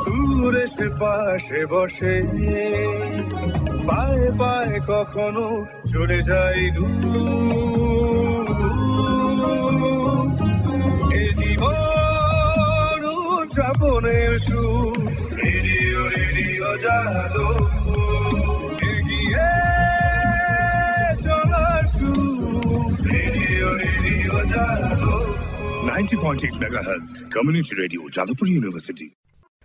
দূরে সে পাশে বসে, পায়ে পায়ে কখনো চলে যায় দূর। এ জীবন উদযাপনের সুর, রেডিও রেডিও জাদু, এগিয়ে চলার সুর, রেডিও রেডিও জাদু। 90.8 megahertz community radio, Jadavpur university.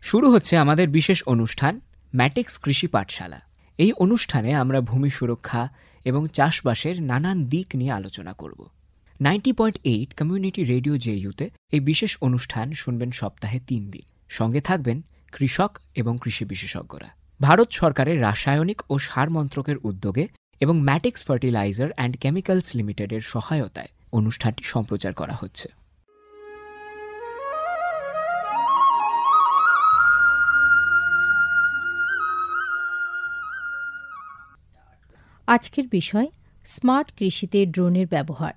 শুরু হচ্ছে আমাদের বিশেষ অনুষ্ঠান ম্যাটিক্স কৃষি পাঠশালা। এই অনুষ্ঠানে আমরা ভূমি সুরক্ষা এবং চাষবাসের নানান দিক নিয়ে আলোচনা করব। 90.8 কমিউনিটি রেডিও জেইউতে এই বিশেষ অনুষ্ঠান শুনবেন সপ্তাহে 3 দিন। সঙ্গে থাকবেন কৃষক এবং কৃষি বিশেষজ্ঞরা। ভারত সরকারের রাসায়নিক ও সার মন্ত্রকের উদ্যোগে এবং ম্যাটিক্স ফার্টিলাইজার অ্যান্ড কেমিক্যালস লিমিটেডের সহায়তায় অনুষ্ঠানটি সম্প্রচার করা হচ্ছে। আজকের বিষয় স্মার্ট কৃষিতে ড্রোনের ব্যবহার।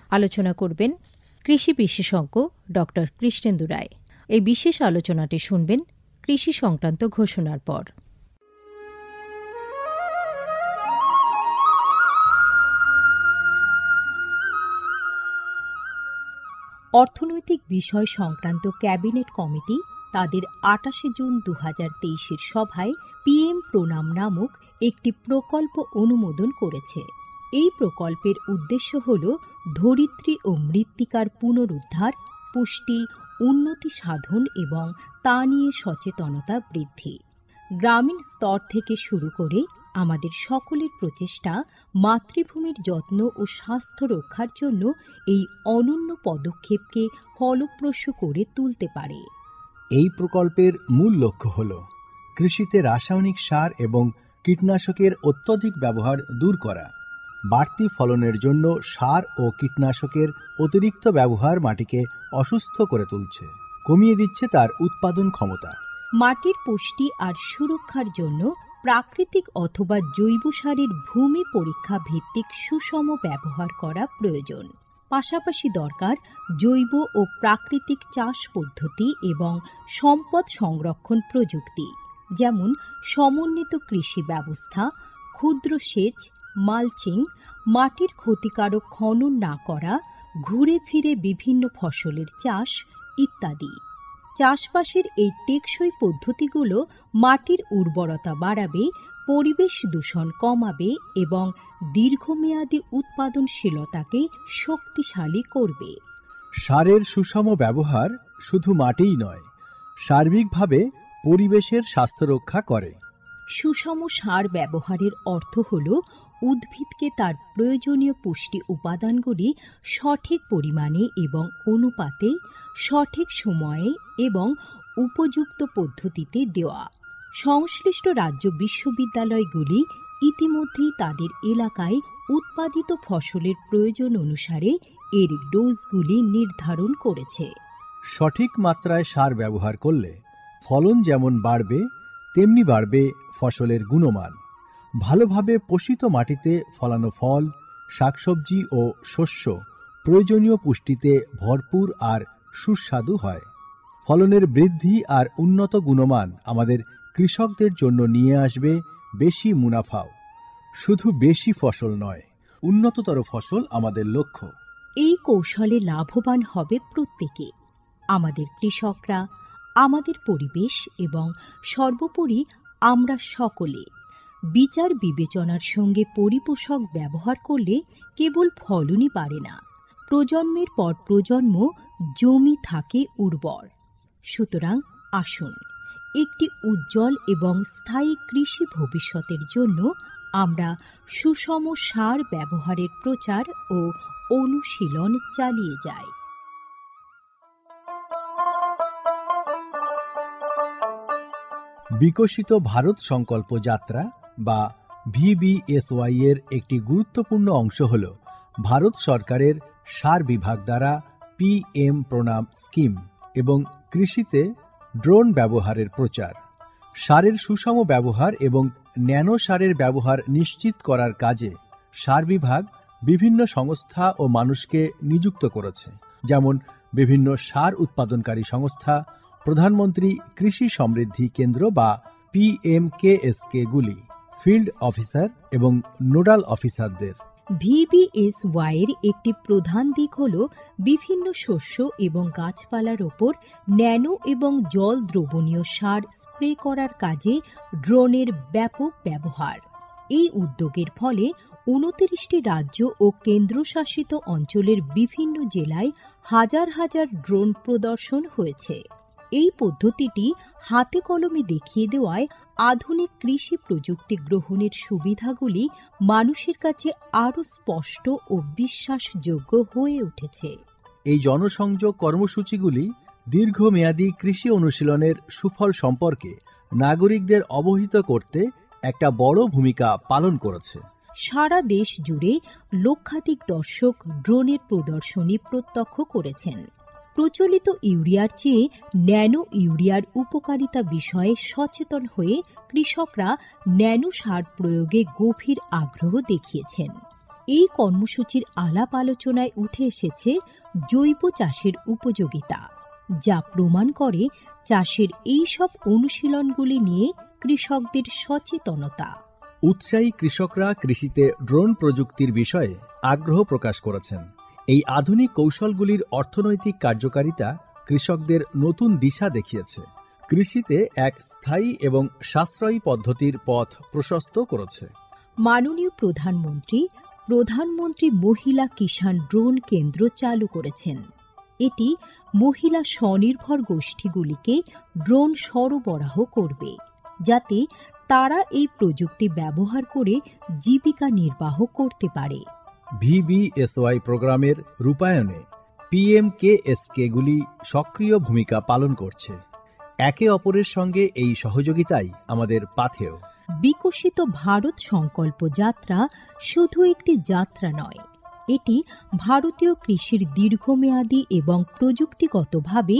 আলোচনা করবেন কৃষি বিশেষজ্ঞ ডক্টর কৃষ্ণেন্দু রায়। এই বিশেষ আলোচনাটি শুনবেন কৃষি সংক্রান্ত ঘোষণার পর। অর্থনৈতিক বিষয় সংক্রান্ত ক্যাবিনেট কমিটি তাদের 28 জুন 2023 সভায় পিএম প্রণাম নামক একটি প্রকল্প অনুমোদন করেছে। এই প্রকল্পের উদ্দেশ্য হল ধরিত্রী ও মৃত্তিকার পুনরুদ্ধার, পুষ্টি, উন্নতি সাধন এবং তা নিয়ে সচেতনতা বৃদ্ধি। গ্রামীণ স্তর থেকে শুরু করে আমাদের সকলের প্রচেষ্টা মাতৃভূমির যত্ন ও স্বাস্থ্য রক্ষার জন্য এই অনন্য পদক্ষেপকে ফলপ্রসূ করে তুলতে পারে। এই প্রকল্পের মূল লক্ষ্য হল কৃষিতে রাসায়নিক সার এবং কীটনাশকের অত্যধিক ব্যবহার দূর করা। বাড়তি ফলনের জন্য সার ও কীটনাশকের অতিরিক্ত ব্যবহার মাটিকে অসুস্থ করে তুলছে, কমিয়ে দিচ্ছে তার উৎপাদন ক্ষমতা। মাটির পুষ্টি আর সুরক্ষার জন্য প্রাকৃতিক অথবা জৈব সারের ভূমি পরীক্ষা ভিত্তিক সুষম ব্যবহার করা প্রয়োজন। পাশাপাশি দরকার জৈব ও প্রাকৃতিক চাষ পদ্ধতি এবং সম্পদ সংরক্ষণ প্রযুক্তি, যেমন সমন্বিত কৃষি ব্যবস্থা, ক্ষুদ্র সেচ, মালচিং, মাটির ক্ষতিকারক খনন না করা, ঘুরে ফিরে বিভিন্ন ফসলের চাষ ইত্যাদি। চাষবাসের এই টেকসই পদ্ধতিগুলো মাটির উর্বরতা বাড়াবে, পরিবেশ দূষণ কমাবে এবং দীর্ঘমেয়াদী উৎপাদনশীলতাকে শক্তিশালী করবে। সারের সুষম ব্যবহার শুধু মাটিই নয়, সার্বিকভাবে পরিবেশের স্বাস্থ্য রক্ষা করে। সুষম সার ব্যবহারের অর্থ হল উদ্ভিদকে তার প্রয়োজনীয় পুষ্টি উপাদানগুলি সঠিক পরিমাণে এবং অনুপাতে, সঠিক সময়ে এবং উপযুক্ত পদ্ধতিতে দেওয়া। সংশ্লিষ্ট রাজ্য বিশ্ববিদ্যালয়গুলি ইতিমধ্যেই তাদের এলাকায় উৎপাদিত ফসলের প্রয়োজন অনুসারে এর ডোজগুলি নির্ধারণ করেছে। সঠিক মাত্রায় সার ব্যবহার করলে ফলন যেমন বাড়বে, তেমনি বাড়বে ফসলের গুণমান। ভালোভাবে পোষিত মাটিতে ফলানো ফল, শাকসবজি ও শস্য প্রয়োজনীয় পুষ্টিতে ভরপুর আর সুস্বাদু হয়। ফলনের বৃদ্ধি আর উন্নত গুণমান আমাদের কৃষকদের জন্য নিয়ে আসবে বেশি মুনাফাও। শুধু বেশি ফসল নয়, উন্নততর ফসল আমাদের লক্ষ্য। এই কৌশলে লাভবান হবে প্রত্যেকে, আমাদের কৃষকরা, আমাদের পরিবেশ এবং সর্বোপরি আমরা সকলে। বিচার বিবেচনার সঙ্গে পরিপোষক ব্যবহার করলে কেবল ফলনই বাড়ে না, প্রজন্মের পর প্রজন্ম জমি থাকে উর্বর। সুতরাং আসুন, একটি উজ্জ্বল এবং স্থায়ী কৃষি ভবিষ্যতের জন্য আমরা সুষম সার ব্যবহারের প্রচার ও অনুশীলন চালিয়ে যাই। বিকশিত ভারত সংকল্প যাত্রা বা VBSY এর একটি গুরুত্বপূর্ণ অংশ হল ভারত সরকারের সার বিভাগ দ্বারা PM প্রণাম স্কিম এবং কৃষিতে ড্রোন ব্যবহারের প্রচার। সারের সুষম ব্যবহার এবং ন্যানো সারের ব্যবহার নিশ্চিত করার কাজে সার বিভাগ বিভিন্ন সংস্থা ও মানুষকে নিযুক্ত করেছে, যেমন বিভিন্ন সার উৎপাদনকারী সংস্থা, প্রধানমন্ত্রী কৃষি সমৃদ্ধি কেন্দ্র বা PMKSK গুলি, ফিল্ড অফিসার এবং নোডাল অফিসারদের। VBSY এর একটি প্রধান দিক হল বিভিন্ন শস্য এবং গাছপালার ওপর ন্যানো এবং জল দ্রবণীয় সার স্প্রে করার কাজে ড্রোনের ব্যাপক ব্যবহার। এই উদ্যোগের ফলে 29টি রাজ্য ও কেন্দ্রশাসিত অঞ্চলের বিভিন্ন জেলায় হাজার হাজার ড্রোন প্রদর্শন হয়েছে। এই পদ্ধতিটি হাতে কলমে দেখিয়ে দেওয়ায় আধুনিক কৃষি প্রযুক্তি গ্রহণের সুবিধাগুলি মানুষের কাছে আরও স্পষ্ট ও বিশ্বাসযোগ্য হয়ে উঠেছে। এই জনসংযোগ কর্মসূচিগুলি দীর্ঘমেয়াদী কৃষি অনুশীলনের সুফল সম্পর্কে নাগরিকদের অবহিত করতে একটা বড় ভূমিকা পালন করেছে। সারা দেশ জুড়ে লক্ষাধিক দর্শক ড্রোনের প্রদর্শনী প্রত্যক্ষ করেছেন। প্রচলিত ইউরিয়ার চেয়ে ন্যানো ইউরিয়ার উপকারিতা বিষয়ে সচেতন হয়ে কৃষকরা ন্যানো সার প্রয়োগে গভীর আগ্রহ দেখিয়েছেন। এই কর্মসূচির আলাপ আলোচনায় উঠে এসেছে জৈব চাষের উপযোগিতা, যা প্রমাণ করে চাষের এই সব অনুশীলনগুলি নিয়ে কৃষকদের সচেতনতা। উৎসাহী কৃষকরা কৃষিতে ড্রোন প্রযুক্তির বিষয়ে আগ্রহ প্রকাশ করেছেন। এই আধুনিক কৌশলগুলির অর্থনৈতিক কার্যকারিতা কৃষকদের নতুন দিশা দেখিয়েছে, কৃষিতে এক স্থায়ী এবং সাশ্রয়ী পদ্ধতির পথ প্রশস্ত করেছে। মাননীয় প্রধানমন্ত্রী মহিলা কিষাণ ড্রোন কেন্দ্র চালু করেছেন। এটি মহিলা স্বনির্ভর গোষ্ঠীগুলিকে ড্রোন সরবরাহ করবে, যাতে তারা এই প্রযুক্তি ব্যবহার করে জীবিকা নির্বাহ করতে পারে। VBSY প্রোগ্রামের রূপায়ণে PMKSK গুলি সক্রিয় ভূমিকা পালন করছে। একে অপরের সঙ্গে এই সহযোগিতাই আমাদের পাথেয়। বিকশিত ভারত সংকল্প যাত্রা শুধু একটি যাত্রা নয়, এটি ভারতীয় কৃষির দীর্ঘমেয়াদী এবং প্রযুক্তিগতভাবে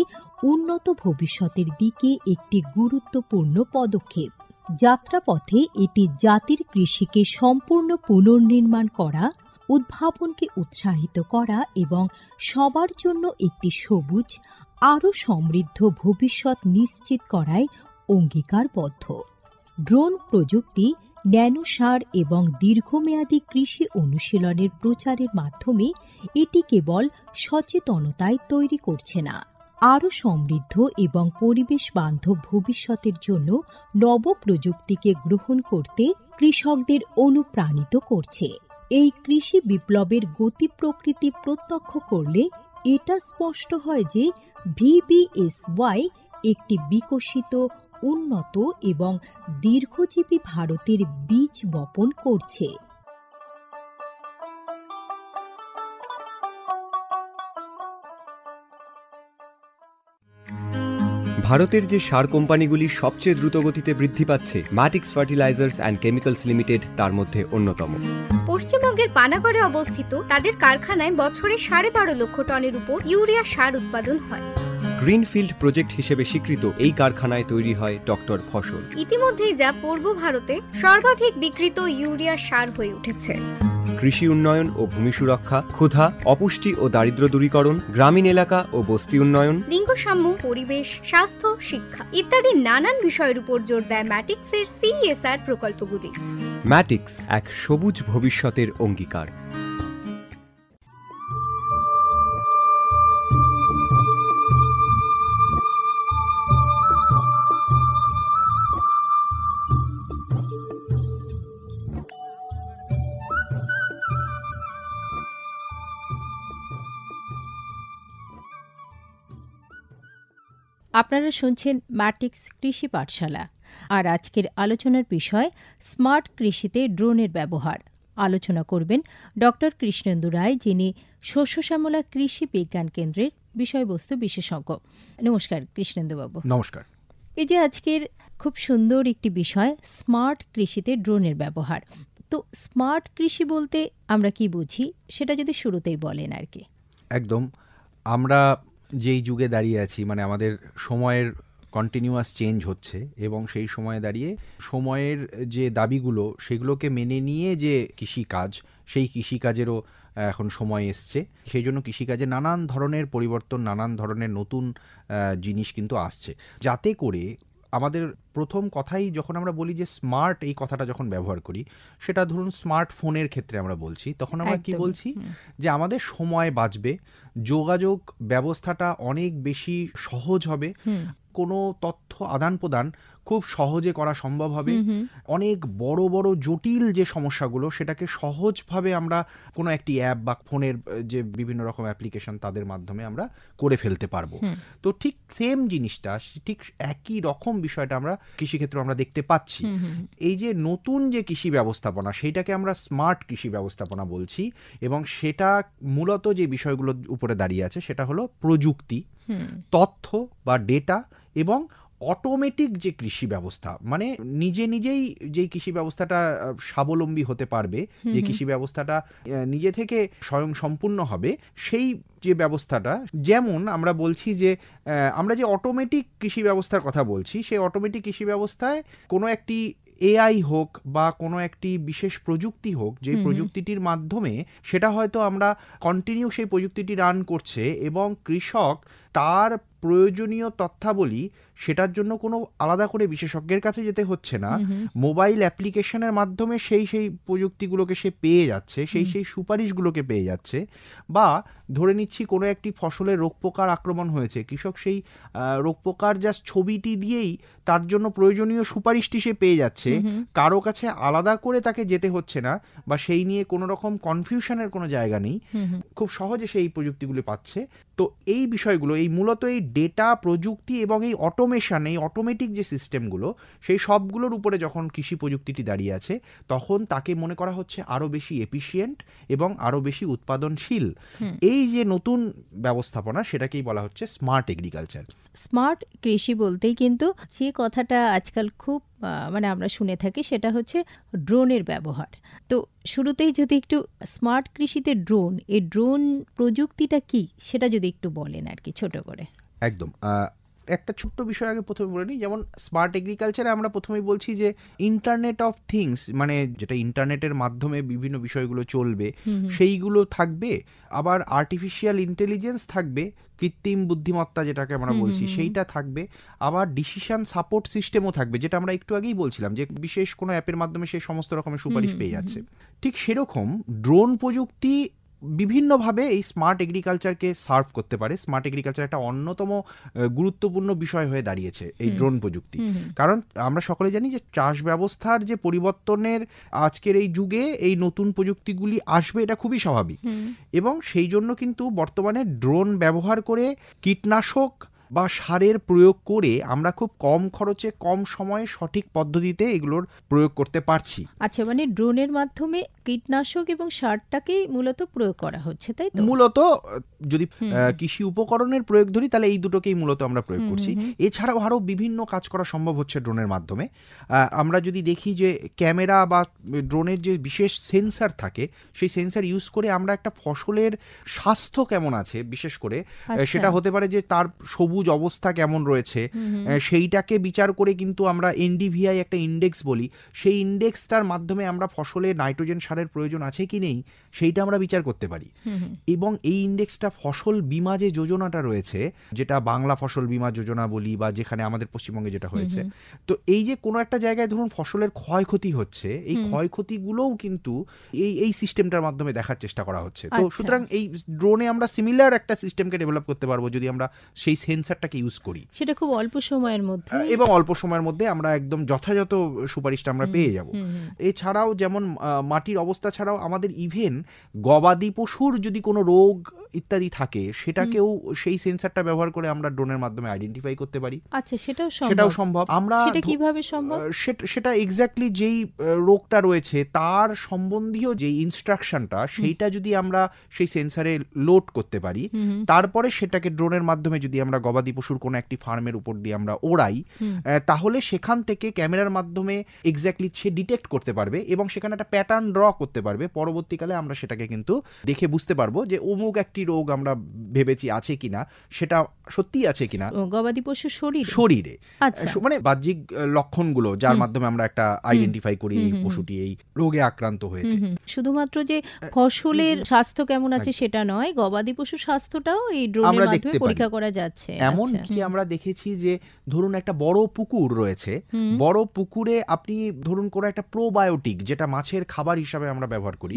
উন্নত ভবিষ্যতের দিকে একটি গুরুত্বপূর্ণ পদক্ষেপ। যাত্রাপথে এটি জাতির কৃষিকে সম্পূর্ণ পুনর্নির্মাণ করা, উদ্ভাবনকে উৎসাহিত করা এবং সবার জন্য একটি সবুজ, আরও সমৃদ্ধ ভবিষ্যৎ নিশ্চিত করায় অঙ্গীকারবদ্ধ। ড্রোন প্রযুক্তি, ন্যানো সার এবং দীর্ঘমেয়াদী কৃষি অনুশীলনের প্রচারের মাধ্যমে এটি কেবল সচেতনতায় তৈরি করছে না, আরও সমৃদ্ধ এবং পরিবেশ বান্ধব ভবিষ্যতের জন্য নব প্রযুক্তিকে গ্রহণ করতে কৃষকদের অনুপ্রাণিত করছে। এই কৃষি বিপ্লবের গতি প্রকৃতি প্রত্যক্ষ করলে এটা স্পষ্ট হয় যে VBSY একটি বিকশিত, উন্নত এবং দীর্ঘজীবী ভারতের বীজ বপন করছে। ভারতের যে সার কোম্পানিগুলি সবচেয়ে দ্রুতগতিতে বৃদ্ধি পাচ্ছে, ম্যাটিক্স ফার্টিলাইজার্স অ্যান্ড কেমিক্যালস লিমিটেড তার মধ্যে অন্যতম। পশ্চিমবঙ্গের পানাগড়ে অবস্থিত তাদের কারখানায় বছরে 12.5 লক্ষ টনের উপর ইউরিয়া সার উৎপাদন হয়। গ্রিনফিল্ড প্রজেক্ট হিসেবে স্বীকৃত এই কারখানায় তৈরি হয় ডক্টর ফসল। ইতিমধ্যেই যা পূর্ব ভারতে সর্বাধিক বিক্রিত ইউরিয়া সার হয়ে উঠেছে। কৃষি উন্নয়ন ও ভূমি সুরক্ষা, ক্ষুধা, অপুষ্টি ও দারিদ্র দূরীকরণ, গ্রামীণ এলাকা ও বস্তি উন্নয়ন, লিঙ্গ সাম্য, পরিবেশ, স্বাস্থ্য, শিক্ষা ইত্যাদি নানান বিষয়ের উপর জোর দেয় ম্যাটিক্সের CSR প্রকল্পগুলি। ম্যাটিক্স এক সবুজ ভবিষ্যতের অঙ্গীকার। আপনারা শুনছেন ম্যাটিক্স কৃষি পাঠশালা, আর আজকের আলোচনার বিষয় স্মার্ট কৃষিতে ড্রোনের ব্যবহার। আলোচনা করবেন ডক্টর কৃষ্ণেন্দু রায়, যিনি শস্য শ্যামলা কৃষি বিজ্ঞান কেন্দ্রের বিষয়বস্তু বিশেষজ্ঞ। নমস্কার কৃষ্ণেন্দুবাবু। নমস্কার। এই যে আজকের খুব সুন্দর একটি বিষয়, স্মার্ট কৃষিতে ড্রোনের ব্যবহার। তো স্মার্ট কৃষি বলতে আমরা কি বুঝি, সেটা যদি শুরুতেই বলেন আর কি। একদম, আমরা যেই যুগে দাঁড়িয়ে আছি, মানে আমাদের সময়ের কন্টিনিউয়াস চেঞ্জ হচ্ছে, এবং সেই সময়ে দাঁড়িয়ে সময়ের যে দাবিগুলো সেগুলোকে মেনে নিয়ে যে কৃষিকাজ, সেই কৃষিকাজেরও এখন সময় এসছে, সেই জন্য কৃষিকাজে নানান ধরনের পরিবর্তন, নানান ধরনের নতুন জিনিস কিন্তু আসছে, যাতে করে আমাদের প্রথম কথাই যখন আমরা বলি যে স্মার্ট, এই কথাটা যখন ব্যবহার করি, সেটা ধরুন স্মার্টফোনের ক্ষেত্রে আমরা বলছি, তখন আমরা কি বলছি যে আমাদের সময় বাঁচবে, যোগাযোগ ব্যবস্থাটা অনেক বেশি সহজ হবে, কোনো তথ্য আদান প্রদান খুব সহজে করা সম্ভব হবে, অনেক বড় বড় জটিল যে সমস্যাগুলো সেটাকে সহজভাবে আমরা কোনো একটি অ্যাপ বা ফোনের যে বিভিন্ন রকম অ্যাপ্লিকেশন তাদের মাধ্যমে আমরা করে ফেলতে পারবো। তো ঠিক সেম জিনিসটা, ঠিক একই রকম বিষয়টা আমরা কৃষিক্ষেত্রে আমরা দেখতে পাচ্ছি। এই যে নতুন যে কৃষি ব্যবস্থাপনা, সেইটাকে আমরা স্মার্ট কৃষি ব্যবস্থাপনা বলছি, এবং সেটা মূলত যে বিষয়গুলোর উপরে দাঁড়িয়ে আছে সেটা হলো প্রযুক্তি, তথ্য বা ডেটা, এবং অটোমেটিক যে কৃষি ব্যবস্থা, মানে নিজেই যে কৃষি ব্যবস্থাটা স্বাবলম্বী হতে পারবে, যে কৃষি ব্যবস্থাটা নিজে থেকে স্বয়ং সম্পূর্ণ হবে, সেই যে ব্যবস্থাটা, যেমন আমরা বলছি যে আমরা যে অটোমেটিক কৃষি ব্যবস্থার কথা বলছি, সেই অটোমেটিক কৃষি ব্যবস্থায় কোনো একটি এআই হোক বা কোনো একটি বিশেষ প্রযুক্তি হোক, যে প্রযুক্তিটির মাধ্যমে সেটা হয়তো আমরা কন্টিনিউ সেই প্রযুক্তিটি রান করছে, এবং কৃষক তার প্রয়োজনীয় তথ্যাবলী সেটার জন্য কোনো আলাদা করে বিশেষজ্ঞের কাছে যেতে হচ্ছে না, মোবাইল অ্যাপ্লিকেশনের মাধ্যমে সেই প্রযুক্তিগুলোকে সে পেয়ে যাচ্ছে, সেই সুপারিশগুলোকে পেয়ে যাচ্ছে। বা ধরে নিচ্ছি কোনো একটি ফসলের রোগ পোকার আক্রমণ হয়েছে, কৃষক সেই রোগ পোকার জাস্ট ছবিটি দিয়েই তার জন্য প্রয়োজনীয় সুপারিশটি সে পেয়ে যাচ্ছে, কারো কাছে আলাদা করে তাকে যেতে হচ্ছে না, বা সেই নিয়ে কোনো রকম কনফিউশনের কোনো জায়গা নেই, খুব সহজে সেই প্রযুক্তিগুলো পাচ্ছে। তো এই বিষয়গুলো, এই মূলত এই ডেটা, প্রযুক্তি এবং এই অটোমেশন, এই অটোমেটিক যে সিস্টেমগুলো, সেই সবগুলোর উপরে যখন কৃষি প্রযুক্তিটি দাঁড়িয়ে আছে, তখন তাকে মনে করা হচ্ছে আরও বেশি এফিশিয়েন্ট এবং আরও বেশি উৎপাদনশীল। এই যে নতুন ব্যবস্থাপনা, সেটাকেই বলা হচ্ছে স্মার্ট এগ্রিকালচার। স্মার্ট কৃষি বলতেই কিন্তু যে কথাটা আজকাল খুব মানে আমরা শুনে থাকি, সেটা হচ্ছে ড্রোনের ব্যবহার। তো শুরুতেই যদি একটু স্মার্ট কৃষিতে এই ড্রোন প্রযুক্তিটা কি, সেটা যদি একটু বলেন আর কি ছোট করে। একদম, একটা ছোট্ট বিষয় আগে প্রথমে বলে নিই। যেমন স্মার্ট এগ্রিকালচারে আমরা প্রথমেই বলছি যে ইন্টারনেট অফ থিংস, মানে যেটা ইন্টারনেটের মাধ্যমে বিভিন্ন বিষয়গুলো চলবে, সেইগুলো থাকবে, আবার আর্টিফিশিয়াল ইন্টেলিজেন্স থাকবে, কৃত্রিম বুদ্ধিমত্তা যেটাকে আমরা বলছি সেইটা থাকবে, আবার ডিসিশন সাপোর্ট সিস্টেমও থাকবে, যেটা আমরা একটু আগেই বলছিলাম যে বিশেষ কোনো অ্যাপের মাধ্যমে সে সমস্ত রকমের সুপারিশ পেয়ে যাচ্ছে। ঠিক সেরকম ড্রোন প্রযুক্তি বিভিন্নভাবে এই স্মার্ট এগ্রিকালচারকে সার্ভ করতে পারে। স্মার্ট এগ্রিকালচার একটা অন্যতম গুরুত্বপূর্ণ বিষয় হয়ে দাঁড়িয়েছে এই ড্রোন প্রযুক্তি, কারণ আমরা সকলে জানি যে চাষ ব্যবস্থার যে পরিবর্তনের আজকের এই যুগে এই নতুন প্রযুক্তিগুলি আসবে, এটা খুবই স্বাভাবিক, এবং সেই জন্য কিন্তু বর্তমানে ড্রোন ব্যবহার করে কীটনাশক বা সারের প্রয়োগ করে আমরা খুব কম খরচে, কম সময়ে, সঠিক পদ্ধতিতে এগুলোর প্রয়োগ করতে পারছি। আচ্ছা, মানে ড্রোনের মাধ্যমে কীটনাশক এবং সারটাকেই মূলত প্রয়োগ করা হচ্ছে, তাই তো? মূলত যদি কৃষি উপকরণের প্রয়োগ ধরি, তাহলে এই দুটোকেই মূলত আমরা প্রয়োগ করছি। এছাড়াও আরও বিভিন্ন কাজ করা সম্ভব হচ্ছে ড্রোনের মাধ্যমে। আমরা যদি দেখি যে ক্যামেরা বা ড্রোনের যে বিশেষ সেন্সার থাকে, সেই সেন্সার ইউজ করে আমরা একটা ফসলের স্বাস্থ্য কেমন আছে, বিশেষ করে সেটা হতে পারে যে তার সবুজ অবস্থা কেমন রয়েছে, সেইটাকে বিচার করে কিন্তু আমরা এনডিভিআই একটা ইন্ডেক্স বলি, সেই ইন্ডেক্সটার মাধ্যমে আমরা ফসলে নাইট্রোজেন সারের প্রয়োজন আছে কি নেই সেইটা আমরা বিচার করতে পারি। এবং এই ইন্ডেক্সটা ফসল বীমা যে যোজনাটা রয়েছে, যেটা বাংলা ফসল বীমা যোজনা বলি, বা যেখানে আমাদের পশ্চিমবঙ্গে যেটা হয়েছে, তো এই যে কোনো একটা জায়গায় ধরুন ফসলের ক্ষয়ক্ষতি হচ্ছে, এই ক্ষয়ক্ষতিগুলোও কিন্তু এই সিস্টেমটার মাধ্যমে দেখার চেষ্টা করা হচ্ছে। তো সুতরাং এই ড্রোনে আমরা সিমিলার একটা সিস্টেমকে ডেভেলপ করতে পারবো যদি আমরা সেই সেন্সারটাকে ইউজ করি, সেটা খুব অল্প সময়ের মধ্যে, এবং অল্প সময়ের মধ্যে আমরা একদম যথাযথ সুপারিশটা আমরা পেয়ে যাব। এছাড়াও যেমন মাটির অবস্থা ছাড়াও আমাদের ইভেন গবাদি পশুর যদি কোনো রোগ ইত্যাদি থাকে, সেটাকেও সেই সেন্সারটা ব্যবহার করে আমরা ড্রোনের মাধ্যমে আইডেন্টিফাই করতে পারি। আচ্ছা, সেটাও সম্ভব। আমরা সেটা কিভাবে সম্ভব? সেটা এক্স্যাক্টলি যেই রোগটা রয়েছে তার সম্বন্ধীয় যেই ইনস্ট্রাকশনটা, সেইটা যদি আমরা সেই সেন্সারে লোড করতে পারি, তারপরে সেটাকে ড্রোনের মাধ্যমে যদি আমরা গবাদি পশুর কোনো একটি ফার্মের উপর দিয়ে আমরা ওড়াই, তাহলে সেখান থেকে ক্যামেরার মাধ্যমে এক্স্যাক্টলি সে ডিটেক্ট করতে পারবে, এবং সেখানে একটা প্যাটার্ন ড্র করতে পারবে। পরবর্তীকালে আমরা সেটাকে কিন্তু দেখে বুঝতে পারবো যে অমুক একটি রোগ আমরা ভেবেছি আছে কিনা, সেটা সত্যিই আছে কিনা গবাদি পশুর শরীরে, আচ্ছা, মানে বাহ্যিক লক্ষণগুলো যার মাধ্যমে আমরা একটা আইডেন্টিফাই করি এই পশুটি এই রোগে আক্রান্ত হয়েছে। শুধুমাত্র যে ফসলের স্বাস্থ্য কেমন আছে সেটা নয়, গবাদি পশুর স্বাস্থ্যটাও এই ড্রোনের মাধ্যমে পরীক্ষা করা যাচ্ছে। এমন কি আমরা দেখেছি যে ধরুন একটা বড় পুকুর রয়েছে, বড় পুকুরে আপনি ধরুন কোনো একটা প্রোবায়োটিক যেটা মাছের খাবার হিসাবে আমরা ব্যবহার করি,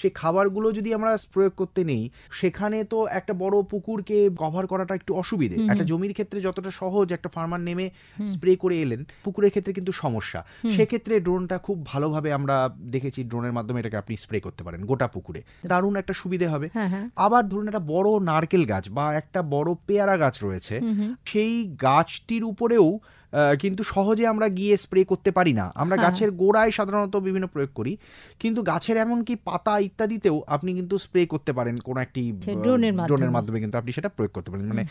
সেই খাবারগুলো যদি আমরা প্রয়োগ করতে নেই, সেখানে তো একটা বড় পুকুরকে কভার করাটা একটু অসুবিধে। একটা জমির ক্ষেত্রে যতটা সহজ, একটা ফার্মার নেমে স্প্রে করে এলেন, পুকুরের ক্ষেত্রে কিন্তু সমস্যা। সেক্ষেত্রে ড্রোনটা খুব ভালোভাবে আমরা দেখেছি, ড্রোনের মাধ্যমে এটাকে আপনি স্প্রে করতে পারেন গোটা পুকুরে, দারুণ একটা সুবিধে হবে। আবার ধরুন একটা বড় নারকেল গাছ বা একটা বড় পেয়ারা গাছ রয়েছে, সেই গাছটির উপরেও কিন্তু সহজে আমরা গিয়ে স্প্রে করতে পারি না। আমরা গাছের গোড়ায় সাধারণত বিভিন্ন প্রয়োগ করি, কিন্তু গাছের এমনকি পাতা ইত্যাদিতেও আপনি কিন্তু স্প্রে করতে পারেন কোন একটি ড্রোনের মাধ্যমে, কিন্তু আপনি সেটা প্রয়োগ করতে পারেন। মানে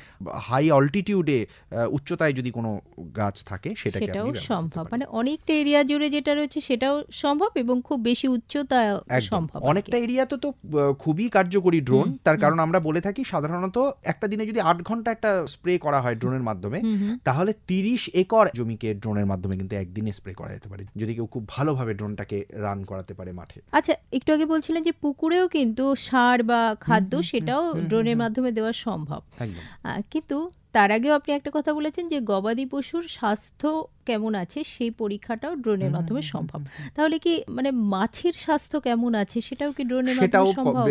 হাই অল্টিটিউডে, উচ্চতায় যদি কোনো গাছ থাকে সেটাও সম্ভব, মানে অনেকটা এরিয়া জুড়ে যেটা রয়েছে সেটাও সম্ভব এবং খুব বেশি উচ্চতা সম্ভব। অনেকটা এরিয়াতে তো খুবই কার্যকরী ড্রোন। তার কারণ আমরা বলে থাকি সাধারণত একটা দিনে যদি 8 ঘন্টা একটা স্প্রে করা হয় ড্রোনের মাধ্যমে, তাহলে 30 একর জমিকে ড্রোনের মাধ্যমে কিন্তু একদিনে স্প্রে করা যেতে পারে, যদি কেউ খুব ভালোভাবে ড্রোনটাকে রান করাতে পারে মাঠে। আচ্ছা, একটু আগে বলছিলেন যে পুকুরেও কিন্তু সার বা খাদ্য সেটাও ড্রোনের মাধ্যমে দেওয়া সম্ভব, কিন্তু তার আগেও আপনি একটা কথা বলেছেন যে গবাদি পশুর স্বাস্থ্য কেমন আছে সেই পরীক্ষাটাও ড্রোনের মাধ্যমে সম্ভব। তাহলে কি মানে মাছের স্বাস্থ্য কেমন আছে সেটাও কি ড্রোনের মাধ্যমে সম্ভব?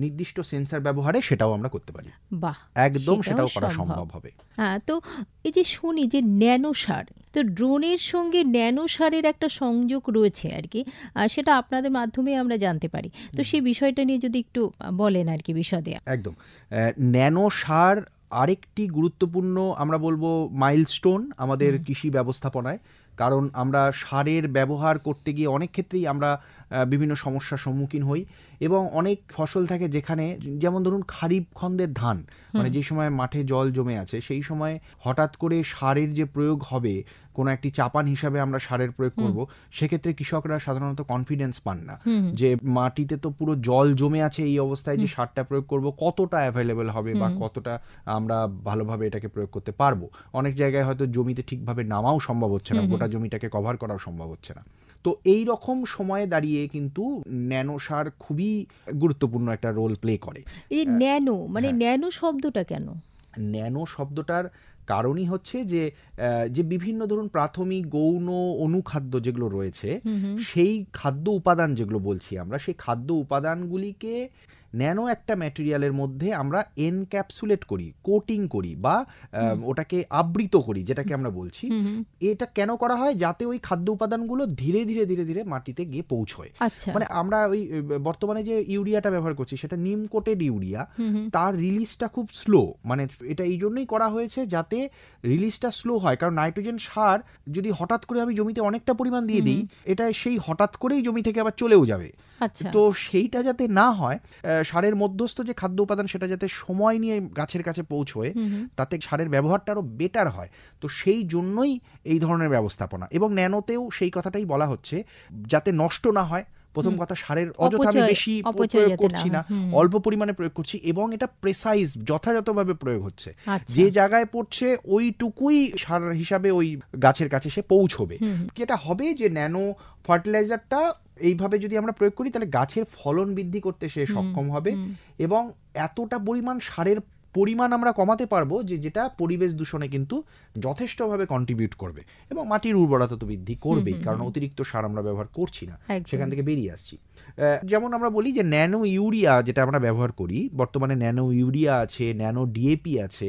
নির্দিষ্ট সেন্সর ব্যবহারে সেটাও আমরা করতে পারি। বাহ, একদম সেটাও করা সম্ভব হবে। হ্যাঁ, তো এই যে শুনি যে ন্যানো সার, তো ড্রোনের সঙ্গে ন্যানো সারের একটা সংযোগ রয়েছে আর কি, সেটা আপনাদের মাধ্যমে আমরা জানতে পারি। তো সেই বিষয়টা নিয়ে যদি একটু বলেন আর কি বিশদে। একদম, ন্যানো সার আরেকটি গুরুত্বপূর্ণ আমরা বলবো মাইলস্টোন আমাদের কৃষি ব্যবস্থাপনায়। কারণ আমরা সারের ব্যবহার করতে গিয়ে অনেক ক্ষেত্রেই আমরা বিভিন্ন সমস্যার সম্মুখীন হই, এবং অনেক ফসল থাকে যেখানে, যেমন ধরুন খারিফ খন্দের ধান, মানে যে সময় মাঠে জল জমে আছে সেই সময় হঠাৎ করে সারের যে প্রয়োগ হবে, কোনো একটি চাপান হিসাবে আমরা সারের প্রয়োগ করব, সেক্ষেত্রে কৃষকরা সাধারণত কনফিডেন্স পান না যে মাটিতে তো পুরো জল জমে আছে, এই অবস্থায় যে সারটা প্রয়োগ করব কতটা অ্যাভেলেবেল হবে বা কতটা আমরা ভালোভাবে এটাকে প্রয়োগ করতে পারবো। অনেক জায়গায় হয়তো জমিতে ঠিকভাবে নামাও সম্ভব হচ্ছে না, গোটা জমিটাকে কভার করাও সম্ভব হচ্ছে না। তো এই রকম সময়ে দাঁড়িয়ে কিন্তু ন্যানো সার খুবই গুরুত্বপূর্ণ একটা রোল প্লে করে। এই ন্যানো মানে ন্যানো শব্দটা কেন? ন্যানো শব্দটার কারণই হচ্ছে যে বিভিন্ন ধরুন প্রাথমিক গৌণ অনুখাদ্য যেগুলো রয়েছে, সেই খাদ্য উপাদান যেগুলো বলছি আমরা, সেই খাদ্য উপাদানগুলিকে ন্যানো একটা ম্যাটেরিয়ালের মধ্যে আমরা এনক্যাপসুলেট করি, কোটিং করি বা ওটাকে আবৃত করি, যেটাকে আমরা বলছি। এটা কেন করা হয়? যাতে ওই খাদ্য উপাদানগুলো ধীরে ধীরে ধীরে ধীরে মাটিতে গিয়ে পৌঁছয়। মানে আমরা ওই বর্তমানে যে ইউরিয়াটা ব্যবহার করছি সেটা নিম কোটেড ইউরিয়া, তার রিলিজটা খুব স্লো। মানে এটা এই জন্যই করা হয়েছে যাতে রিলিজটা স্লো হয়, কারণ নাইট্রোজেন সার যদি হঠাৎ করে আমি জমিতে অনেকটা পরিমাণ দিয়ে দিই, এটা সেই হঠাৎ করেই জমি থেকে আবার চলেও যাবে। তো সেইটা যাতে না হয়, সারের মধ্যস্থ যে খাদ্য উপাদান সেটা যাতে সময় নিয়ে গাছের কাছে পৌঁছয়, তাতে সারের ব্যবহারটা আরও বেটার হয়। তো সেই জন্যই এই ধরনের ব্যবস্থাপনা, এবং ন্যানোতেও সেই কথাটাই বলা হচ্ছে যাতে নষ্ট না হয়। প্রথম কথা, সারের অযথা আমি বেশি প্রয়োগ করছি না, অল্প পরিমাণে প্রয়োগ করছি, এবং এটা প্রেসাইজ যথাযথভাবে প্রয়োগ হচ্ছে। যে জায়গায় পড়ছে ওইটুকুই সার হিসাবে ওই গাছের কাছে সে পৌঁছবে। যেটা হবে যে ন্যানো ফার্টিলাইজারটা এইভাবে যদি আমরা প্রয়োগ করি, তাহলে গাছের ফলন বৃদ্ধি করতে সে সক্ষম হবে, এবং এতটা পরিমাণ সারের পরিমাণ আমরা কমাতে পারবো যেটা পরিবেশ দূষণে কিন্তু যথেষ্টভাবে কন্ট্রিবিউট করবে, এবং মাটির উর্বরতা তো বৃদ্ধি করবেই, কারণ অতিরিক্ত সার আমরা ব্যবহার করছি না, সেখান থেকে বেরিয়ে আসছি। যেমন আমরা বলি যে ন্যানো ইউরিয়া যেটা আমরা ব্যবহার করি, বর্তমানে ন্যানো ইউরিয়া আছে, ন্যানো ডিএপি আছে।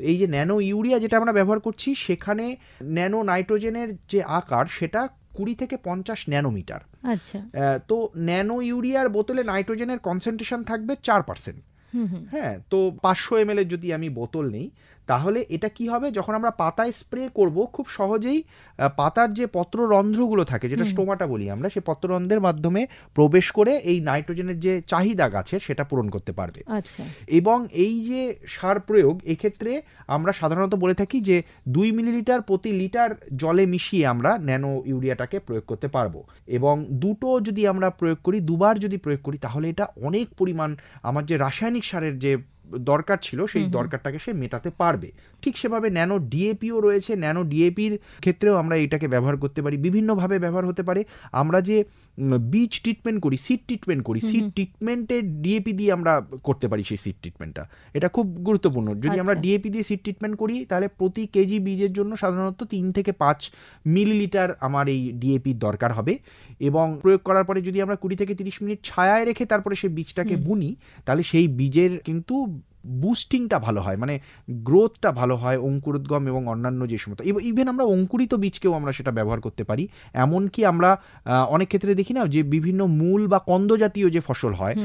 এই যে ন্যানো ইউরিয়া যেটা আমরা ব্যবহার করছি, সেখানে ন্যানো নাইট্রোজেনের যে আকার সেটা 20 থেকে 50 ন্যানোমিটার। তো ন্যানো ইউরিয়ার বোতলে নাইট্রোজেনের কনসেন্ট্রেশন থাকবে 4%। হ্যাঁ, তো 500 ml যদি আমি বোতল নেই, তাহলে এটা কি হবে, যখন আমরা পাতায় স্প্রে করব খুব সহজেই পাতার যে পত্ররন্ধ্রগুলো থাকে, যেটা স্টোমাটা বলি আমরা, সেই পত্ররন্ধ্রের মাধ্যমে প্রবেশ করে এই নাইট্রোজেনের যে চাহিদা গাছের সেটা পূরণ করতে পারবে। আচ্ছা। এবং এই যে সার প্রয়োগ, এক্ষেত্রে আমরা সাধারণত বলে থাকি যে 2 মিলিলিটার প্রতি লিটার জলে মিশিয়ে আমরা ন্যানো ইউরিয়াটাকে প্রয়োগ করতে পারবো। এবং দুটো যদি আমরা প্রয়োগ করি, দুবার যদি প্রয়োগ করি, তাহলে এটা অনেক পরিমাণ আমার যে রাসায়নিক সারের যে দরকার ছিল সেই দরকারটাকে সে মেটাতে পারবে। ঠিক সেভাবে ন্যানো ডিএপিও রয়েছে। ন্যানো ডিএপির ক্ষেত্রেও আমরা এটাকে ব্যবহার করতে পারি, বিভিন্নভাবে ব্যবহার হতে পারে। আমরা যে বীজ ট্রিটমেন্ট করি, সিড ট্রিটমেন্ট করি, সিড ট্রিটমেন্টে ডিএপি দিয়ে আমরা করতে পারি সেই সিড ট্রিটমেন্টটা। এটা খুব গুরুত্বপূর্ণ। যদি আমরা ডিএপি দিয়ে সিড ট্রিটমেন্ট করি, তাহলে প্রতি কেজি বীজের জন্য সাধারণত 3 থেকে 5 মিলিলিটার আমার এই ডিএপির দরকার হবে। এবং প্রয়োগ করার পরে যদি আমরা 20 থেকে 30 মিনিট ছায়ায় রেখে তারপরে সেই বীজটাকে বুনি, তাহলে সেই বীজের কিন্তু বুস্টিংটা ভালো হয়, মানে গ্রোথটা ভালো হয়, অঙ্কুরোদ্গম এবং অন্যান্য যে সমস্ত, ইভেন আমরা অঙ্কুরিত বীজকেও আমরা সেটা ব্যবহার করতে পারি। এমনকি আমরা অনেক ক্ষেত্রে দেখি না যে বিভিন্ন মূল বা কন্দ জাতীয় যে ফসল হয়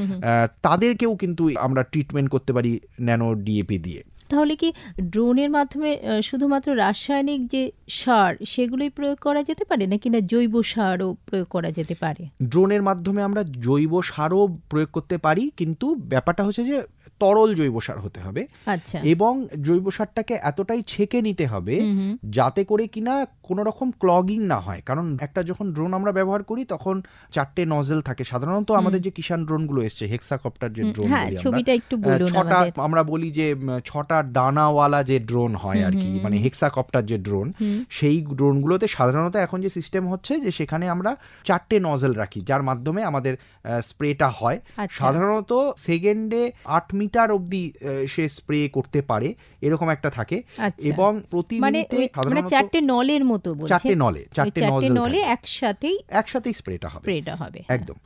তাদেরকেও কিন্তু আমরা ট্রিটমেন্ট করতে পারি ন্যানো ডিএপি দিয়ে। তাহলে কি ড্রোনের মাধ্যমে শুধুমাত্র রাসায়নিক যে সার সেগুলোই প্রয়োগ করা যেতে পারে, নাকি না জৈব সারও প্রয়োগ করা যেতে পারে? ড্রোনের মাধ্যমে আমরা জৈব সারও প্রয়োগ করতে পারি, কিন্তু ব্যাপারটা হচ্ছে যে তরল জৈব সার হতে হবে। আচ্ছা। এবং জৈব সারটাকে এতটাই ছেঁকে নিতে হবে যাতে করে কিনা কোনো রকম ক্লগিং না হয়। কারণ একটা যখন ড্রোন আমরা ব্যবহার করি তখন 4টে নজেল থাকে। সাধারণত আমাদের যে কিষান ড্রোনগুলো এসছে, হেক্সাকপ্টার যে ড্রোন বলি আমরা, আমরা বলি যে 6টা ডানাওয়ালা যে ড্রোন হয় আর কি, মানে হেক্সাকপ্টার যে ড্রোন, সেই ড্রোনগুলোতে সাধারণত এখন যে সিস্টেম হচ্ছে যে সেখানে আমরা 4টে নজেল রাখি যার মাধ্যমে আমাদের স্প্রেটা হয়। সাধারণত সেকেন্ডে 8 মিটার অবধি সে স্প্রে করতে পারে, এরকম একটা থাকে। এবং প্রতি মিনিটে সাধারণত 4টে নলের মতো বলছেন, 4টে নলে একসাথেই স্প্রেটা হবে একদম।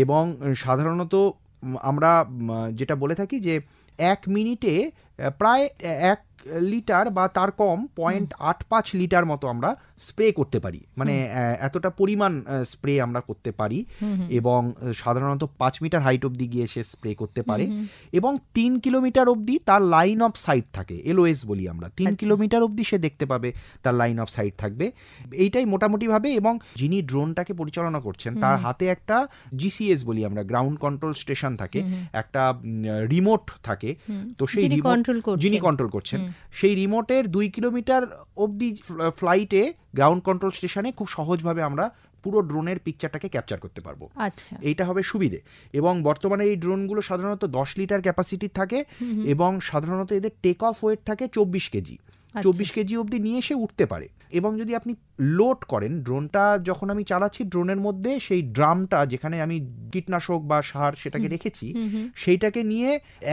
এবং সাধারণত আমরা যেটা বলে থাকি যে 1 মিনিটে প্রায় 1 লিটার বা তার কম 0.85 লিটার মতো আমরা স্প্রে করতে পারি, মানে এতটা পরিমাণ স্প্রে আমরা করতে পারি। এবং সাধারণত 5 মিটার হাইট অবধি গিয়ে সে স্প্রে করতে পারে। এবং 3 কিলোমিটার অবধি তার লাইন অফ সাইট থাকে, এলওএস বলি আমরা। 3 কিলোমিটার অবধি সে দেখতে পাবে, তার লাইন অফ সাইট থাকবে। এইটাই মোটামুটিভাবে। এবং যিনি ড্রোনটাকে পরিচালনা করছেন তার হাতে একটা জিসিএস বলি আমরা, গ্রাউন্ড কন্ট্রোল স্টেশন থাকে, একটা রিমোট থাকে। তো সেই যিনি কন্ট্রোল করছেন সেই রিমোটের 2 কিলোমিটার অবধি ফ্লাইটে গ্রাউন্ড কন্ট্রোল স্টেশনে খুব সহজভাবে আমরা পুরো ড্রোনের পিকচারটাকে ক্যাপচার করতে পারবো। এইটা হবে সুবিধে। এবং বর্তমানে এই ড্রোনগুলো সাধারণত 10 লিটার ক্যাপাসিটি থাকে এবং সাধারণত এদের টেক অফ ওয়েট থাকে 24 কেজি। 24 কেজি অবধি নিয়ে এসে উঠতে পারে। এবং যদি আপনি লোড করেন, ড্রোনটা যখন আমি চালাচ্ছি, ড্রোনের মধ্যে সেই ড্রামটা যেখানে আমি কীটনাশক বা সার সেটাকে রেখেছি, সেইটাকে নিয়ে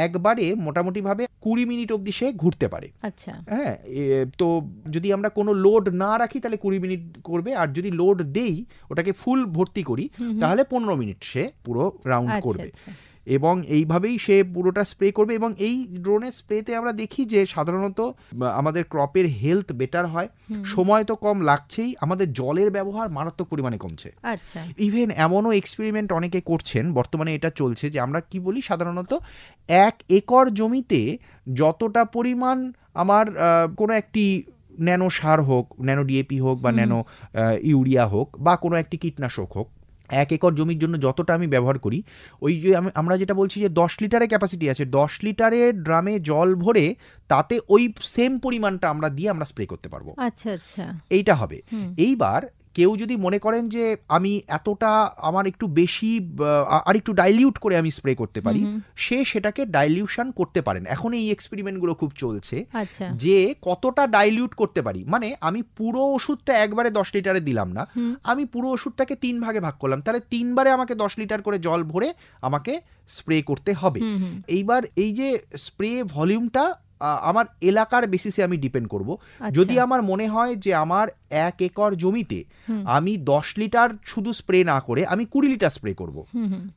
একবারে মোটামুটিভাবে 20 মিনিট অবধি সে ঘুরতে পারে। হ্যাঁ, তো যদি আমরা কোনো লোড না রাখি তাহলে 20 মিনিট করবে, আর যদি লোড দেই, ওটাকে ফুল ভর্তি করি, তাহলে 15 মিনিট সে পুরো রাউন্ড করবে। এবং এইভাবেই সে পুরোটা স্প্রে করবে। এবং এই ড্রোনের স্প্রেতে আমরা দেখি যে সাধারণত আমাদের ক্রপের হেলথ বেটার হয়, সময় তো কম লাগছেই, আমাদের জলের ব্যবহার মারাত্মক পরিমাণে কমছে। ইভেন এমনও এক্সপেরিমেন্ট অনেকে করছেন, বর্তমানে এটা চলছে যে আমরা কি বলি, সাধারণত 1 একর জমিতে যতটা পরিমাণ আমার কোনো একটি ন্যানো সার হোক, ন্যানো ডিএপি হোক বা ন্যানো ইউরিয়া হোক বা কোনো একটি কীটনাশক হোক, 1 একর জমির জন্য যতটা আমি ব্যবহার করি, ওই যে আমরা যেটা বলছি যে 10 লিটারের ক্যাপাসিটি আছে, 10 লিটারের ড্রামে জল ভরে তাতে ওই সেম পরিমাণটা আমরা দিয়ে আমরা স্প্রে করতে পারবো। এইটা হবে। এইবার কেউ যদি মনে করেন যে আমি এতটা আমার একটু বেশি আর একটু ডাইলিউট করে আমি স্প্রে করতে পারি, সে সেটাকে ডাইলিউশন করতে পারেন। এখন এই এক্সপেরিমেন্টগুলো খুব চলছে যে কতটা ডাইলিউট করতে পারি। মানে আমি পুরো ওষুধটা একবারে 10 লিটারে দিলাম না, আমি পুরো ওষুধটাকে 3 ভাগে ভাগ করলাম, তাহলে 3 বারে আমাকে 10 লিটার করে জল ভরে আমাকে স্প্রে করতে হবে। এইবার এই যে স্প্রে ভলিউমটা আমার এলাকার বেসিসে আমি ডিপেন্ড করব। যদি আমার মনে হয় যে আমার 1 একর জমিতে আমি 10 লিটার শুধু স্প্রে না করে আমি 20 লিটার স্প্রে করব,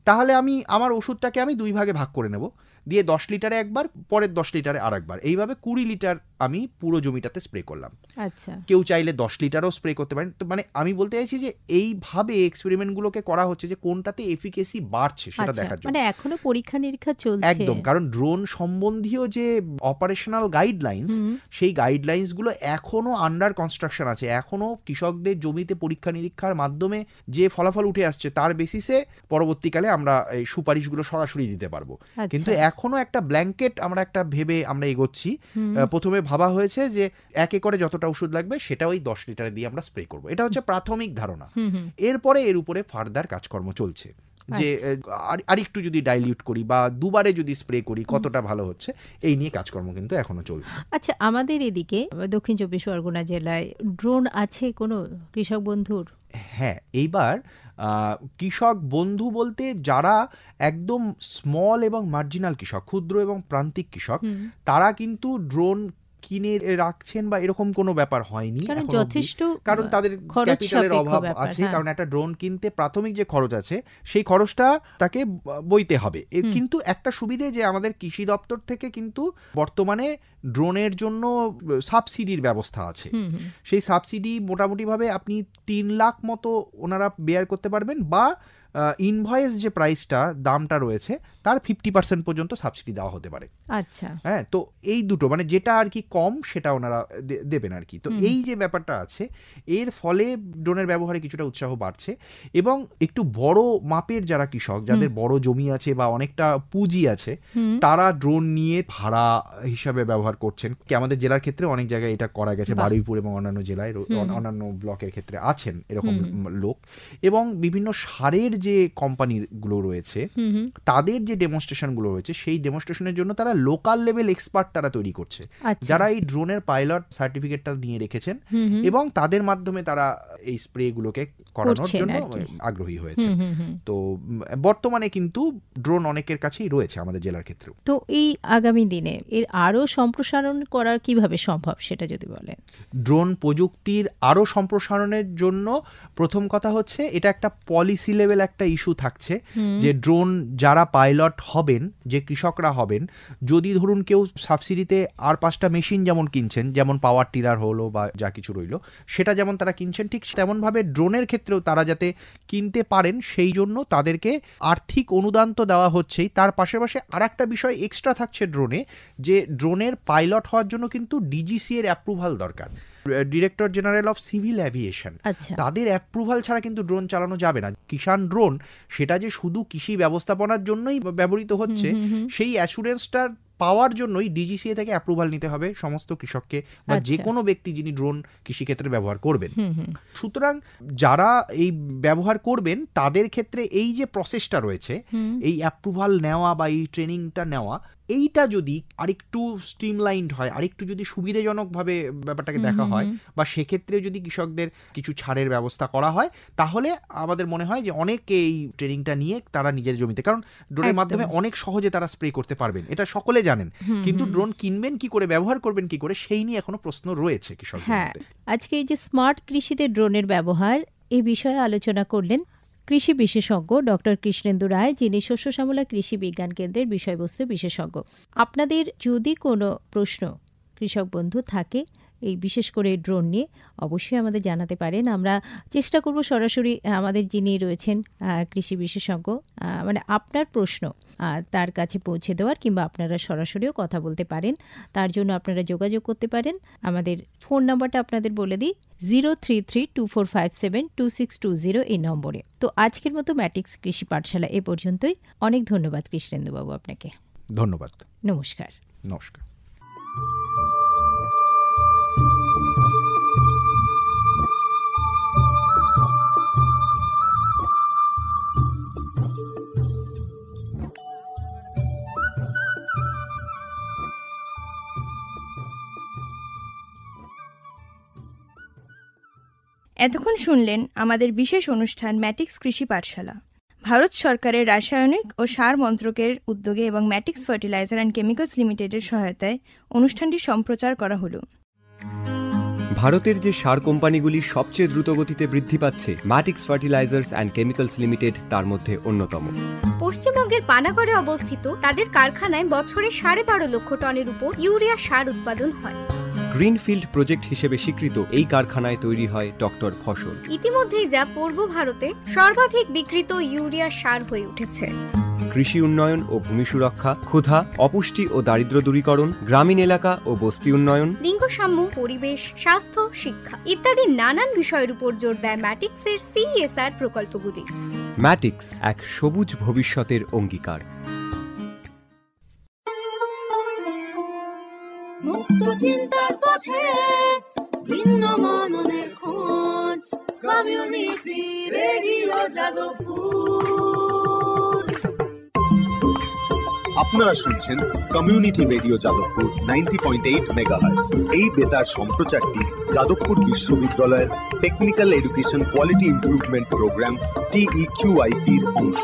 তাহলে আমি আমার ওষুধটাকে আমি 2 ভাগে ভাগ করে নেব। দিয়ে 10 লিটারে একবার, পরের 10 লিটারে আরেকবার, এইভাবে 20 লিটার আমি পুরো জমিটাতে স্প্রে করলাম। আচ্ছা, কেউ চাইলে 10 লিটারও স্প্রে করতে পারেন। তো মানে আমি বলতে চাইছি যে এইভাবে এক্সপেরিমেন্টগুলোকে করা হচ্ছে যে কোনটাতে এফিকেসি বাড়ছে সেটা দেখার জন্য। মানে এখনো পরীক্ষা নিরীক্ষা চলছে একদম, কারণ ড্রোন সম্বন্ধীয় যে অপারেশনাল গাইডলাইন্স, সেই গাইডলাইন্সগুলো এখনো আন্ডার কনস্ট্রাকশন আছে। এখনো কৃষকদের জমিতে পরীক্ষা নিরীক্ষার মাধ্যমে যে ফলাফল উঠে আসছে তার বেসিসে পরবর্তীকালে আমরা এই সুপারিশগুলো সরাসরি দিতে পারবো। কিন্তু এখনো একটা ব্ল্যাঙ্কেট আমরা একটা ভেবে আমরা এগোচ্ছি। প্রথমে ভাবা হয়েছে যে 1 একরে যতটা ওষুধ লাগবে সেটা ওই 10 লিটারে দিয়ে আমরা স্প্রে করবো। এটা হচ্ছে প্রাথমিক ধারণা। এরপরে এর উপরে ফার্দার কাজকর্ম চলছে যে আর একটু যদি ডাইলিউট করি বা দুবারে যদি স্প্রে করি কতটা ভালো হচ্ছে, এই নিয়ে কাজকর্ম কিন্তু এখনো চলছে। আচ্ছা, আমাদের এদিকে দক্ষিণ 24 পরগনা জেলায় ড্রোন আছে কোনো কৃষক বন্ধুর? হ্যাঁ, এইবার কৃষক বন্ধু বলতে যারা একদম স্মল এবং মার্জিনাল কৃষক, ক্ষুদ্র এবং প্রান্তিক কৃষক, তারা কিন্তু ড্রোন কিনে রাখছেন বা এরকম কোনো ব্যাপার হয়নি যথেষ্ট, কারণ তাদের ক্যাপিটালের অভাব আছে। কারণ একটা ড্রোন কিনতে প্রাথমিক যে খরচ আছে সেই খরচটা তাকে বইতে হবে। কিন্তু একটা সুবিধে যে আমাদের কৃষি দপ্তর থেকে কিন্তু বর্তমানে ড্রোনের জন্য সাবসিডির ব্যবস্থা আছে। সেই সাবসিডি মোটামুটিভাবে আপনি 3 লাখ মতো ওনারা বেয়ার করতে পারবেন, বা ইনভয়েস যে প্রাইসটা দামটা রয়েছে তার 50% পর্যন্ত সাবসিডি দেওয়া হতে পারে। আচ্ছা, হ্যাঁ, তো এই দুটো মানে যেটা আর কি কম সেটা ওনারা দেবেন আর কি। তো এই যে ব্যাপারটা আছে, এর ফলে ড্রোনের ব্যবহারে কিছুটা উৎসাহ বাড়ছে। এবং একটু বড় মাপের যারা কৃষক, যাদের বড় জমি আছে বা অনেকটা পুঁজি আছে, তারা ড্রোন নিয়ে ভাড়া হিসাবে ব্যবহার করছেন। কি আমাদের জেলার ক্ষেত্রে অনেক জায়গায় এটা করা গেছে, বারুইপুর এবং অন্যান্য জেলায়, অন্যান্য ব্লকের ক্ষেত্রে আছেন এরকম লোক। এবং বিভিন্ন সারের যে কোম্পানিগুলো রয়েছে তাদের যে ডেমনস্ট্রেশনগুলো রয়েছে, সেই ডেমনস্ট্রেশনের জন্য তারা লোকাল লেভেল এক্সপার্ট তারা তৈরি করছে, যারা এই ড্রোনের পাইলট সার্টিফিকেটটা নিয়ে রেখেছেন এবং তাদের মাধ্যমে তারা এই স্প্রেগুলোকে করানোর জন্য আগ্রহী হয়েছে। তো বর্তমানে কিন্তু ড্রোন অনেকের কাছেই রয়েছে আমাদের জেলার ক্ষেত্রেও। তো এই আগামী দিনে এর আরো সম্প্রসারণ করা কিভাবে সম্ভব সেটা যদি বলেন। ড্রোন প্রযুক্তির আরো সম্প্রসারণের জন্য প্রথম কথা হচ্ছে এটা একটা পলিসি লেভেল একটা ইস্যু থাকছে, যে ড্রোন যারা পাইলট হবেন, যে কৃষকরা হবেন, যদি ধরুন কেউ সাবসিডিতে আর 5টা মেশিন যেমন কিনছেন, যেমন পাওয়ার টিলার হলো বা যা কিছু রইলো সেটা যেমন তারা কিনছেন, ঠিক তেমনভাবে ড্রোনের ক্ষেত্রেও তারা যাতে কিনতে পারেন সেই জন্য তাদেরকে আর্থিক অনুদান তো দেওয়া হচ্ছেই, তার পাশাপাশি আর একটা বিষয় এক্সট্রা থাকছে ড্রোনে, যে ড্রোনের পাইলট হওয়ার জন্য কিন্তু ডিজিসি এর অ্যাপ্রুভাল দরকার, director general of civil aviation. তাদের অ্যাপ্রুভাল ছাড়া কিন্তু ড্রোন চালানো যাবে না। কিষাণ ড্রোন সেটা যে শুধু কৃষি ব্যবস্থাপনার জন্যই ব্যবহৃত হচ্ছে সেই অ্যাসুরেন্সটার পাওয়ার জন্যই ডিজিসিএ থেকে অ্যাপ্রুভাল নিতে হবে সমস্ত কৃষককে বা যে কোনো ব্যক্তি যিনি ড্রোন কৃষিক্ষেত্রে ব্যবহার করবেন। সুতরাং যারা এই ব্যবহার করবেন তাদের ক্ষেত্রে এই যে প্রসেসটা রয়েছে, এই অ্যাপ্রুভাল নেওয়া বা এই ট্রেনিংটা নেওয়া, এইটা যদি আরেকটু স্ট্রিমলাইন্ড হয়, আরেকটু যদি সুবিধাজনকভাবে ব্যাপারটাকে দেখা হয়, বা সেক্ষেত্রে যদি কৃষকদের কিছু ছাড়ের ব্যবস্থা করা হয়, তাহলে আমাদের মনে হয় যে অনেকে এই ট্রেনিংটা নিয়ে তারা নিজের জমিতে, কারণ ড্রোনের মাধ্যমে অনেক সহজে তারা স্প্রে করতে পারবেন, এটা সকলে জানেন, কিন্তু ড্রোন কিনবেন কি করে, ব্যবহার করবেন কি করে, সেই নিয়ে এখনো প্রশ্ন রয়েছে কৃষকদের মধ্যে। আজকে এই যে স্মার্ট কৃষিতে ড্রোনের ব্যবহার, এই বিষয়ে আলোচনা করলেন কৃষি বিশেষজ্ঞ ডক্টর কৃষ্ণেন্দু রায়, যিনি শস্য শ্যামলা কৃষি বিজ্ঞান কেন্দ্রের বিষয়বস্তু বিশেষজ্ঞ। আপনাদের যদি কোনো প্রশ্ন কৃষক বন্ধু থাকে এই বিশেষ করে ড্রোন নিয়ে, অবশ্যই আমাদের জানাতে পারেন। আমরা চেষ্টা করব সরাসরি আমাদের যিনি রয়েছেন কৃষি বিশেষজ্ঞ, মানে আপনার প্রশ্ন তার কাছে পৌঁছে দেওয়ার, কিংবা আপনারা সরাসরিও কথা বলতে পারেন। তার জন্য আপনারা যোগাযোগ করতে পারেন। আমাদের ফোন নাম্বারটা আপনাদের বলে দিই, 0332457262 এই নম্বরে। তো আজকের মতো ম্যাটিক্স কৃষি পাঠশালা এ পর্যন্তই। অনেক ধন্যবাদ কৃষ্ণেন্দুবাবু আপনাকে। ধন্যবাদ। নমস্কার। নমস্কার। এতক্ষণ শুনলেন আমাদের বিশেষ অনুষ্ঠান ম্যাটিক্স কৃষি পাঠশালা। ভারত সরকারের রাসায়নিক ও সার মন্ত্রকের উদ্যোগে এবং ম্যাটিক্স ফার্টিলাইজার অ্যান্ড কেমিক্যালস লিমিটেডের সহায়তায় অনুষ্ঠানটি সম্প্রচার করা হলো। ভারতের যে সার কোম্পানিগুলি সবচেয়ে দ্রুত গতিতে বৃদ্ধি পাচ্ছে, ম্যাটিক্স ফার্টিলাইজার্স অ্যান্ড কেমিক্যালস লিমিটেড তার মধ্যে অন্যতম। পশ্চিমবঙ্গের পানাগড়ে অবস্থিত তাদের কারখানায় বছরে 12.5 লক্ষ টনের উপর ইউরিয়া সার উৎপাদন হয়। গ্রিনফিল্ড প্রজেক্ট হিসেবে স্বীকৃত এই কারখানায় তৈরি হয় ডক্টর ফসল। ইতিমধ্যেই যা পূর্ব ভারতে সর্বাধিক বিক্রিত ইউরিয়া সার হয়ে উঠেছে। কৃষি উন্নয়ন ও ভূমি সুরক্ষা, ক্ষুধা, অপুষ্টি ও দারিদ্র্য দূরীকরণ, গ্রামীণ এলাকা ও বস্তি উন্নয়ন, লিঙ্গ সাম্য, পরিবেশ, স্বাস্থ্য, শিক্ষা ইত্যাদি নানান বিষয়ের উপর জোর দেয় ম্যাটিক্সের CSR প্রকল্পগুলি। ম্যাটিক্স এক সবুজ ভবিষ্যতের অঙ্গীকার। মুক্ত চিন্তার পথে ভিন্ন মননের খোঁজ, কমিউনিটি রেডিও যাদবপুর। আপনারা শুনছেন কমিউনিটি রেডিও যাদবপুর 90.8 মেগাহার্টজ। এই বেতার সম্প্রচারটি যাদবপুর বিশ্ববিদ্যালয়ের technical education quality improvement programme TEQIP-র অংশ।